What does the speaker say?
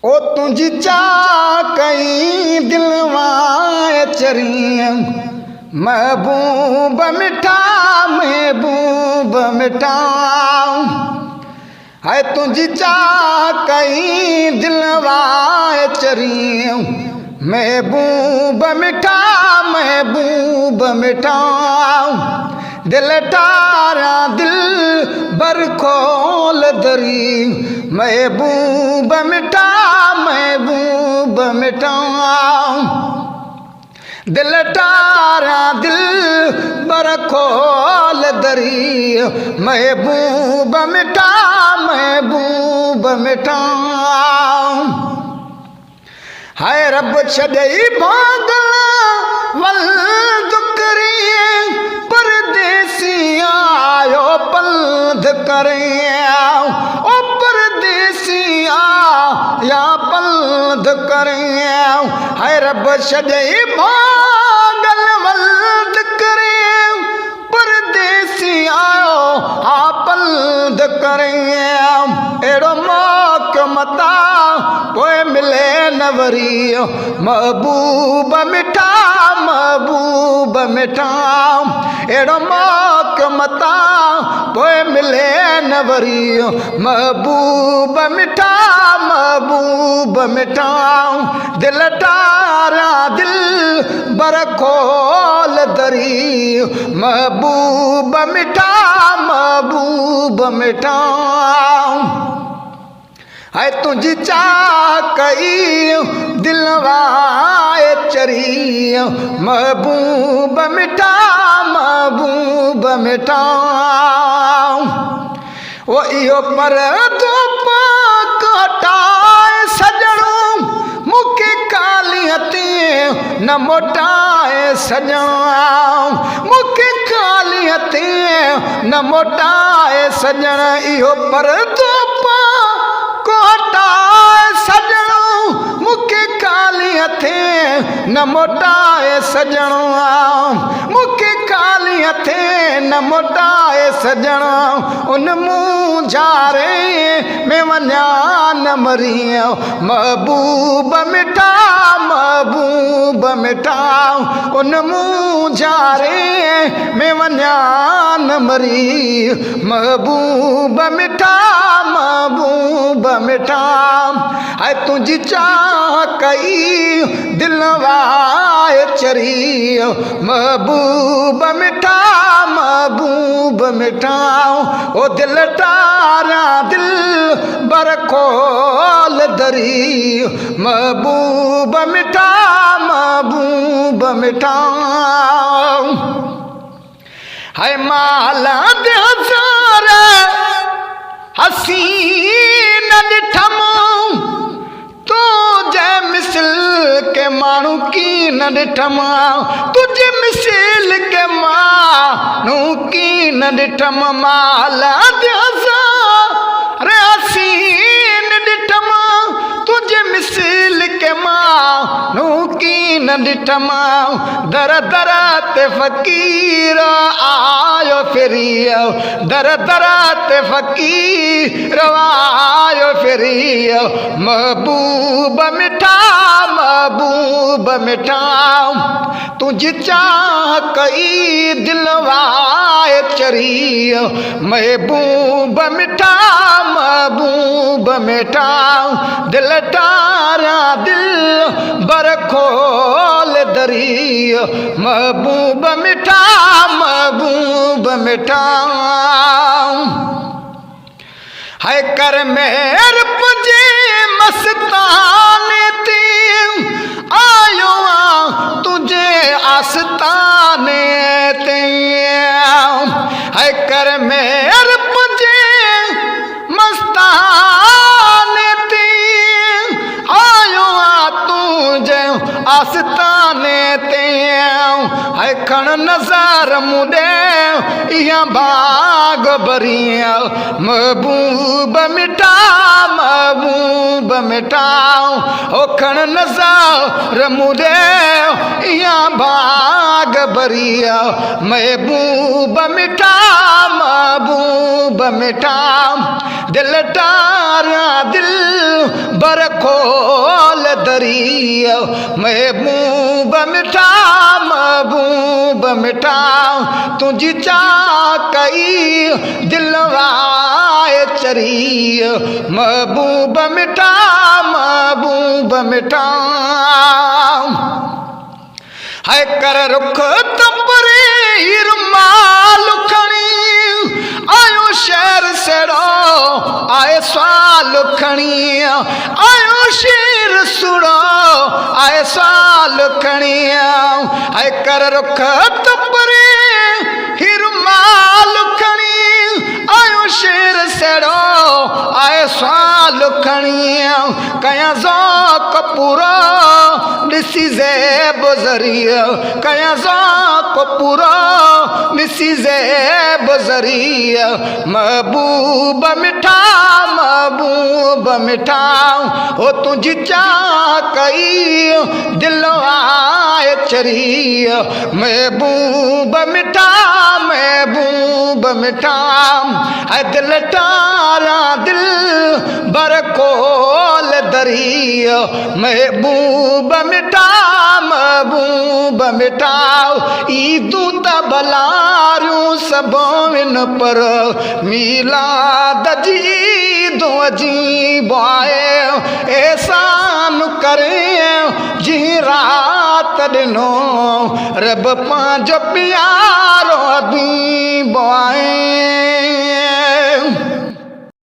ओ तुझी चाह कई दिलवाए चरिया महबूब मिठा महबूब मिठा है तुझी चाह कई दिलवाए चरिया महबूब मिठा महबूब मिठा दिल तारा दिल बर खोल दरी महबूब मिठा महबूब मिठा दिल तारा दिल बर खोल दरी महबूब मिठा महबूब मिठा हाय रब छॾई भागल वल दुकरी परदेसी आयो पल्ध करे ओ परदेसी आया पल्ध करे हाय रब छॾई भागल वल दुकरी परदेसी आयो आ पल्ध करे अहिड़ो मौक़ो मता पोइ मिले न वरी महबूब मिठा महबूब मिठा अहिड़ो मौक़ो मता पोइ मिले न वरी महबूब मिठा महबूब मिठा दिल तारा दिल बर खोल दरी महबूब मिठा महबूब मिठा है तुझी चाह कई दिलवाए चरी महबूब मिठा महबूब मिठा वो इहो पर धूप कटाए सजणो मूंखे काली हथी न मोटाए सजणो मूंखे काली हथी न मोटाए सजण इहो पर धूप कोटाए सजणो मूंखे काली हथे न मोटाए सजणो मूंखे काली हथे न मोटाए सजणो उन मुंहुं झारे में वञा न मरी महबूब मिठा महबूब मिठा उन मुंहुं झारे में वञा न मरी महबूब मिठा महबूब मिठा है तुझी चाह कई दिलवाए चरी महबूब मिठा महबूब मिठा ओ दिल तारा दिल बर खोल दरी महबूब मिठा महबूब मिठा है माला दे हज़ार हसीन ॾिठम तुझे मिसल के माण्हू की न ॾिठम तुझे मिसल के माण्हू की न ॾिठम माला दे हज़ार हसीन ॾिठम तुझे मिसल के माण्हू की न ॾिठम दर दर ते फ़क़ीर आयो फिरी दर दर ते फ़क़ीर आयो फिरी महबूब मिठा महबूब मिठा तुझी चाह कई दिलवाए चरी महबूब मिठा महबूब मिठा दिल तारा दिल बर खोल दरी महबूब मिठा महबूब मिठा है कर मेर पुजे मस्ताने ते आयो तुझे आस्ताने ते है कर मेर पुजे मस्ताने ते आयो तुझे आस्ताने ते है खण नज़र मुॾे इहा बाग भरी महबूब मिठा मिटा महबूब मिटाओ ओखण नज़ार मुदे या भाग बरिया महबूब मिटा महबूब मिटा दिल टारा दिल बर खोल दरिया महबूब मिटा महबूब मिटा तुझी चाकई दिलवाए चरिया महबूब मिटा महबूब मिटा है कर रुख तंबरी रुमाल खणी आयो शहर सेड़ो आए साल खणी आयो शेर सुड़ो आए साल खणी है कर रुख तंबरी रुमाल खणी आयो शेर सेड़ो आए साल खणी कया ज़ौक़ पूरो ॾिसी ज़ैब ज़रिया कया ज़ौक़ पूरो ॾिसी ज़ैब ज़रिया महबूब मिठा महबूब मिठा हो तुझी चाकई दिल आए चरिया महबूब मिठा महबूब मिठा है दिल टारा दिल बर खोल दरिया महबूब मिठा महबूब मिटाओ ईदू तबलारू सबों पर मिलाद जी दो जी बाए एहसान करे जी रात दिनो रब पांच प्यारो दी बाए।